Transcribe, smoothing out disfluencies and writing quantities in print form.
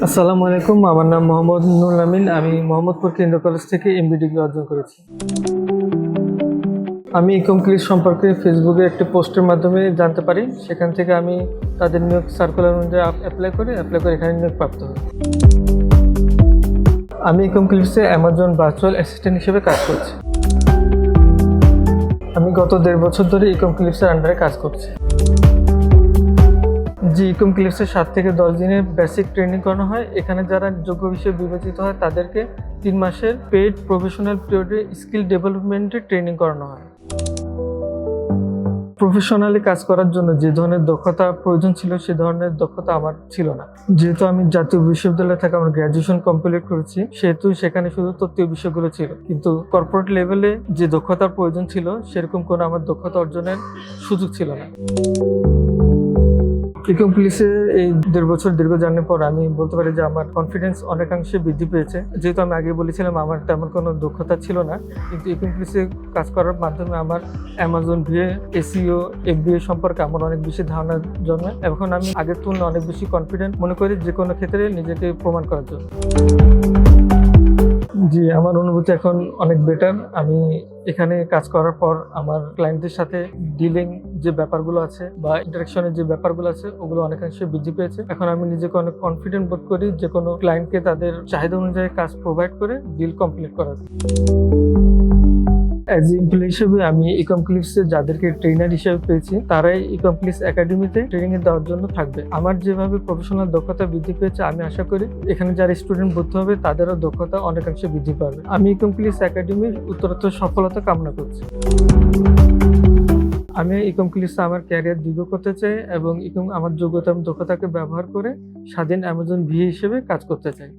আসসালামু আলাইকুম। আমার নাম মোহাম্মদ নুরুল আমিন। আমি মোহাম্মদপুর কেন্দ্রীয় কলেজ থেকে এমবি ডিগ্রি অর্জন করেছি। আমি ইকমক্লিস সম্পর্কে ফেসবুকে একটি পোস্টের মাধ্যমে জানতে পারি। সেখান থেকে আমি তাদের নিয়োগ সার্কুলার অনুযায়ী অ্যাপ্লাই করে এখানে নিয়োগ প্রাপ্ত হই। আমি ইকমক্লিসে অ্যামাজন ভার্চুয়াল অ্যাসিস্ট্যান্ট হিসেবে কাজ করছি। আমি গত 1.5 বছর ধরে ইকমক্লিসের আন্ডারে কাজ করছি। জি, ইকমক্লিসে 7 থেকে 10 দিনের বেসিক ট্রেনিং করানো হয়। এখানে যারা যোগ্য হিসেবে বিবেচিত হয় তাদেরকে 3 মাসের পেইড প্রফেশনাল পিরিয়ডে স্কিল ডেভেলপমেন্টে ট্রেনিং করানো হয়। প্রফেশনালি কাজ করার জন্য যে ধরনের দক্ষতা প্রয়োজন ছিল সে ধরনের দক্ষতা আমার ছিল না। যেহেতু আমি জাতীয় বিশ্ববিদ্যালয় থেকে আমার গ্র্যাজুয়েশন কমপ্লিট করেছি, সেহেতু সেখানে শুধু তত্ত্বীয় বিষয়গুলো ছিল, কিন্তু কর্পোরেট লেভেলে যে দক্ষতার প্রয়োজন ছিল সেরকম কোনো আমার দক্ষতা অর্জনের সুযোগ ছিল না। ইকমক্লিসে এই 1.5 বছর দীর্ঘ জার্নির পর আমি বলতে পারি যে আমার কনফিডেন্স অনেকাংশে বৃদ্ধি পেয়েছে। যেহেতু আমি আগে বলেছিলাম আমার তেমন কোনো দক্ষতা ছিল না, কিন্তু ইকমক্লিসে কাজ করার মাধ্যমে আমার অ্যামাজন ভিএ, এসইও, এফবিএ সম্পর্কে আমার অনেক বেশি ধারণা জন্মায়। এখন আমি আগের তুলনায় অনেক বেশি কনফিডেন্ট মনে করি যে কোনো ক্ষেত্রে নিজেকে প্রমাণ করার জন্য। জি, আমার অনুভূতি এখন অনেক বেটার। আমি এখানে কাজ করার পর আমার ক্লায়েন্টদের সাথে ডিলিং যে ব্যাপারগুলো আছে বা ইন্টারাকশনের যে ব্যাপারগুলো আছে ওগুলো অনেকাংশে বৃদ্ধি পেয়েছে। এখন আমি নিজেকে অনেক কনফিডেন্ট বোধ করি যে কোনো ক্লায়েন্টকে তাদের চাহিদা অনুযায়ী কাজ প্রোভাইড করে ডিল কমপ্লিট করার। অ্যাজ এমপ্লয়ি হিসেবে আমি ইকমক্লিসে যাদেরকে ট্রেনার হিসেবে পেয়েছি তারাই ইকমক্লিস একাডেমিতে ট্রেনিং দেওয়ার জন্য থাকবে। আমার যেভাবে প্রফেশনাল দক্ষতা বৃদ্ধি পেয়েছে, আমি আশা করি এখানে যারা স্টুডেন্ট ভর্তি হবে তাদেরও দক্ষতা অনেকাংশে বৃদ্ধি পাবে। আমি ইকমক্লিস একাডেমির উত্তরোত্তর সফলতা কামনা করছি। আমি ইকমক্লিসে আমার ক্যারিয়ার দীর্ঘ করতে চাই এবং আমার যোগ্যতা এবং দক্ষতাকে ব্যবহার করে স্বাধীন অ্যামাজন ভিএ হিসেবে কাজ করতে চাই।